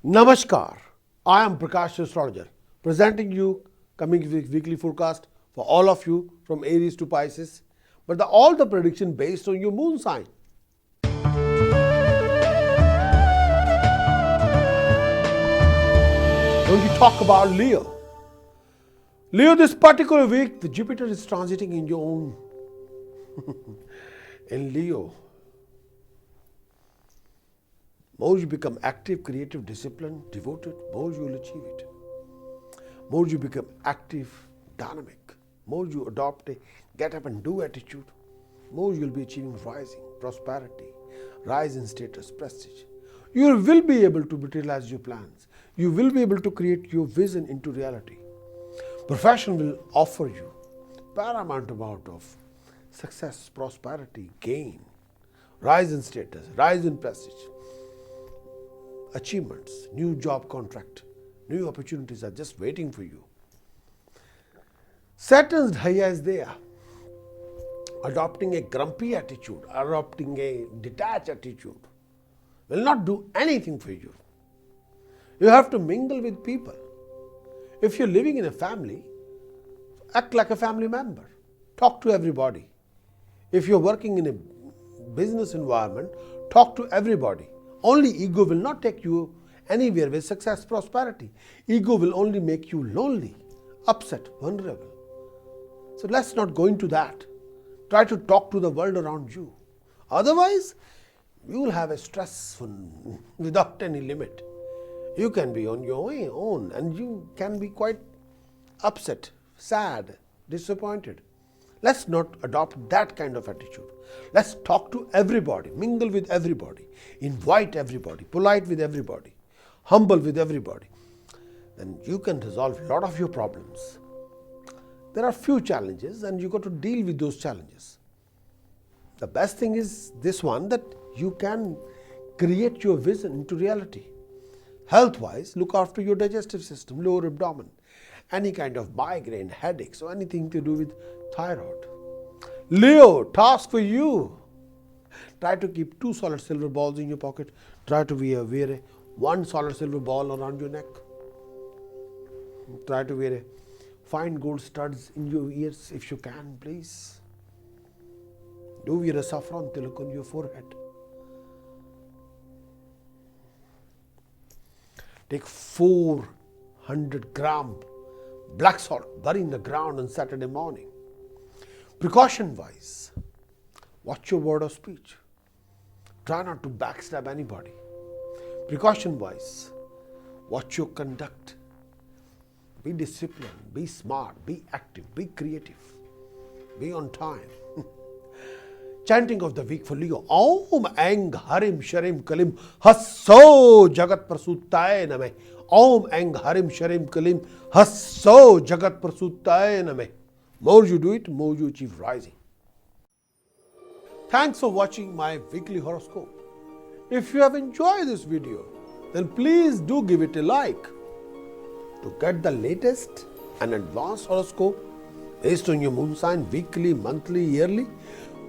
Namaskar, I am Prakash Astrologer, presenting you coming weekly forecast for all of you from Aries to Pisces, but all the prediction based on your moon sign. When we talk about Leo, this particular week, the Jupiter is transiting in your own in Leo. More you become active, creative, disciplined, devoted, more you will achieve it. More you become active, dynamic, more you adopt a get up and do attitude, more you will be achieving rising, prosperity, rise in status, prestige. You will be able to materialize your plans. You will be able to create your vision into reality. Profession will offer you paramount amount of success, prosperity, gain, rise in status, rise in prestige. Achievements, new job contract, new opportunities are just waiting for you. Saturn's dhaya is there. Adopting a grumpy attitude, adopting a detached attitude will not do anything for you. You have to mingle with people. If you're living in a family, act like a family member. Talk to everybody. If you're working in a business environment, talk to everybody. Only ego will not take you anywhere with success, prosperity. Ego will only make you lonely, upset, vulnerable. So let's not go into that. Try to talk to the world around you. Otherwise, you will have a stress without any limit. You can be on your own and you can be quite upset, sad, disappointed. Let's not adopt that kind of attitude. Let's talk to everybody, mingle with everybody, invite everybody, polite with everybody, humble with everybody. Then you can resolve a lot of your problems. There are few challenges and you got to deal with those challenges. The best thing is this one, that you can create your vision into reality. Health-wise, look after your digestive system, lower abdomen, any kind of migraine, headaches, or anything to do with thyroid. Leo, task for you. Try to keep 2 solid silver balls in your pocket. Try to wear 1 solid silver ball around your neck. Try to wear fine gold studs in your ears if you can, please. Do wear a saffron tilak on your forehead. Take 400 gram black salt, bury in the ground on Saturday morning. Precaution wise, watch your word of speech. Try not to backstab anybody. Precaution wise, watch your conduct. Be disciplined, be smart, be active, be creative, be on time. Chanting of the week for Leo. Om Eng Harim Sharim Kalim Hasso Jagat Prasuttaye Name. Om Eng Harim Sharim Kalim Hasso Jagat Prasuttaye Name. More you do it, more you achieve rising. Thanks for watching my weekly horoscope. If you have enjoyed this video, then please do give it a like. To get the latest and advanced horoscope based on your moon sign, weekly, monthly, yearly,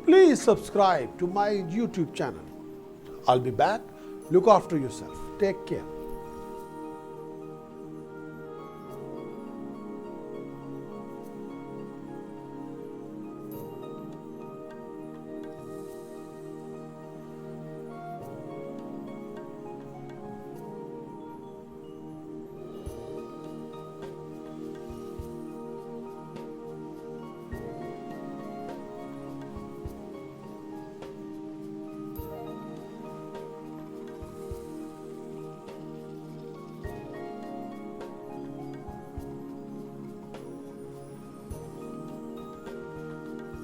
please subscribe to my YouTube channel. I'll be back. Look after yourself. Take care.